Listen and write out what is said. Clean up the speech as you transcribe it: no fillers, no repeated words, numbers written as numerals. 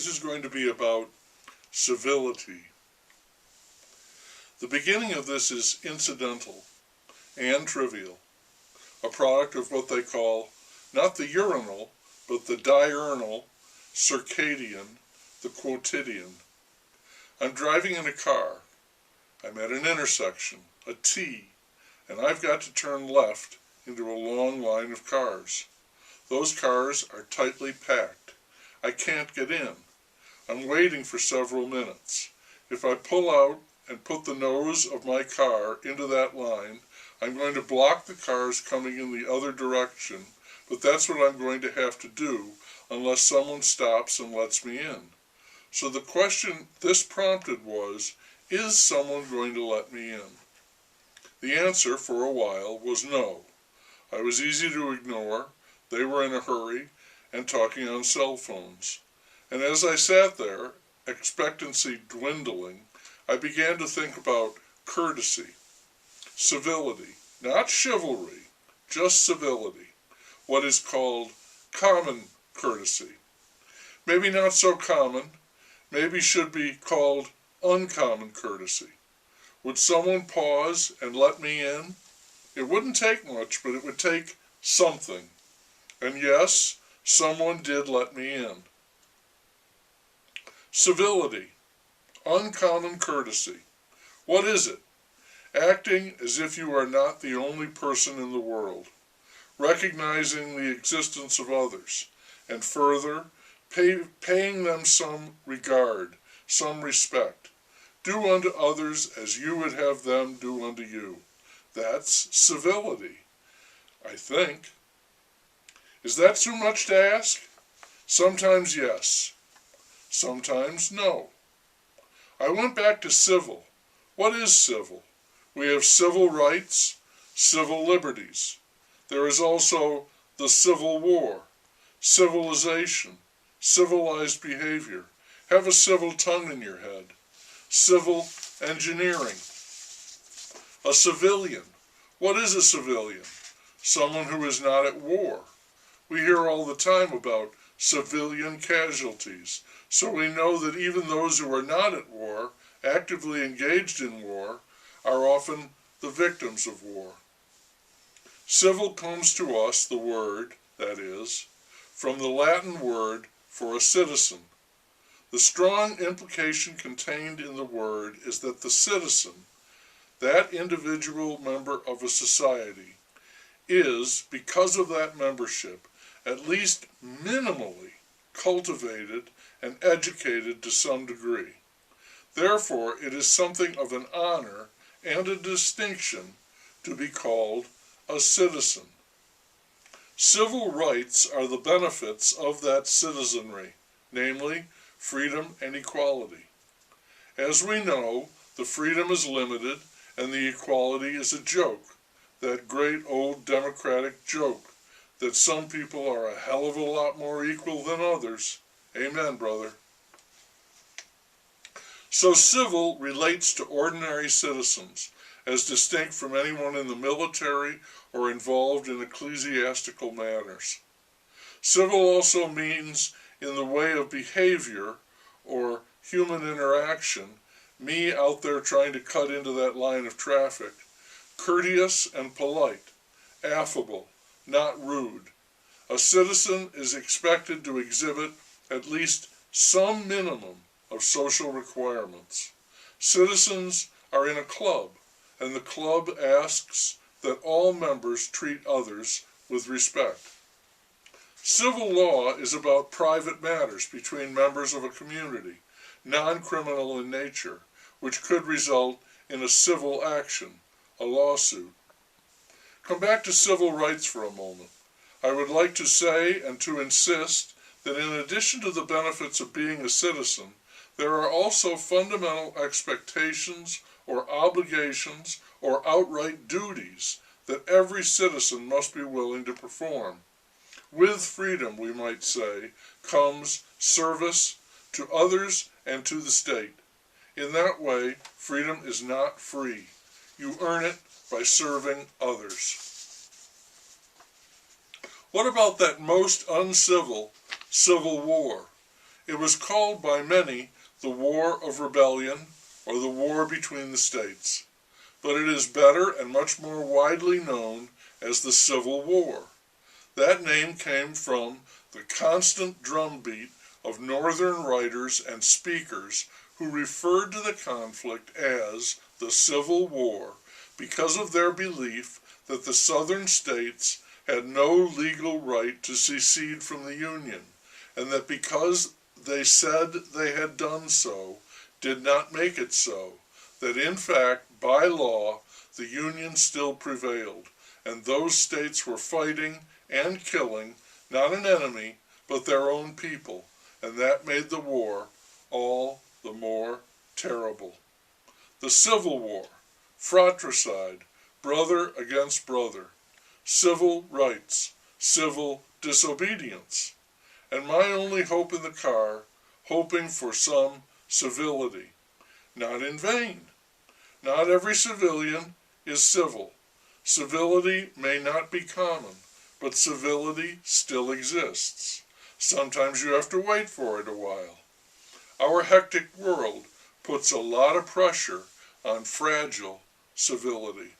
This is going to be about civility. The beginning of this is incidental and trivial, a product of what they call not the urinal, but the diurnal, circadian, the quotidian. I'm driving in a car. I'm at an intersection, a T, and I've got to turn left into a long line of cars. Those cars are tightly packed. I can't get in. I'm waiting for several minutes. If I pull out and put the nose of my car into that line, I'm going to block the cars coming in the other direction, but that's what I'm going to have to do unless someone stops and lets me in. So the question this prompted was, is someone going to let me in? The answer, for a while, was no. I was easy to ignore. They were in a hurry and talking on cell phones. And as I sat there, expectancy dwindling, I began to think about courtesy, civility, not chivalry, just civility, what is called common courtesy. Maybe not so common, maybe should be called uncommon courtesy. Would someone pause and let me in? It wouldn't take much, but it would take something. And yes, someone did let me in. Civility, uncommon courtesy. What is it? Acting as if you are not the only person in the world, recognizing the existence of others, and further, paying them some regard, some respect. Do unto others as you would have them do unto you. That's civility, I think. Is that too much to ask? Sometimes yes, sometimes no. I went back to civil. What is civil? We have civil rights, civil liberties. There is also the Civil War, civilization, civilized behavior. Have a civil tongue in your head. Civil engineering. A civilian. What is a civilian? Someone who is not at war. We hear all the time about civilian casualties, so we know that even those who are not at war, actively engaged in war, are often the victims of war. Civil comes to us, the word, that is, from the Latin word for a citizen. The strong implication contained in the word is that the citizen, that individual member of a society, is, because of that membership, at least minimally cultivated and educated to some degree. Therefore, it is something of an honor and a distinction to be called a citizen. Civil rights are the benefits of that citizenry, namely, freedom and equality. As we know, the freedom is limited and the equality is a joke, that great old democratic joke that some people are a hell of a lot more equal than others. Amen, brother. So civil relates to ordinary citizens, as distinct from anyone in the military or involved in ecclesiastical matters. Civil also means in the way of behavior or human interaction, me out there trying to cut into that line of traffic, courteous and polite, affable, not rude. A citizen is expected to exhibit at least some minimum of social requirements. Citizens are in a club, and the club asks that all members treat others with respect. Civil law is about private matters between members of a community, non-criminal in nature, which could result in a civil action, a lawsuit. Come back to civil rights for a moment. I would like to say and to insist that in addition to the benefits of being a citizen, there are also fundamental expectations or obligations or outright duties that every citizen must be willing to perform. With freedom, we might say, comes service to others and to the state. In that way, freedom is not free. You earn it by serving others. What about that most uncivil Civil War? It was called by many the War of Rebellion or the War between the States, but it is better and much more widely known as the Civil War. That name came from the constant drumbeat of Northern writers and speakers who referred to the conflict as the Civil War because of their belief that the Southern states had no legal right to secede from the Union, and that because they said they had done so, did not make it so, that in fact, by law, the Union still prevailed, and those states were fighting and killing not an enemy, but their own people, and that made the war all the more terrible. The Civil War, fratricide, brother against brother, civil rights, civil disobedience, and my only hope in the car, hoping for some civility. Not in vain. Not every civilian is civil. Civility may not be common, but civility still exists. Sometimes you have to wait for it a while. Our hectic world puts a lot of pressure on fragile civility.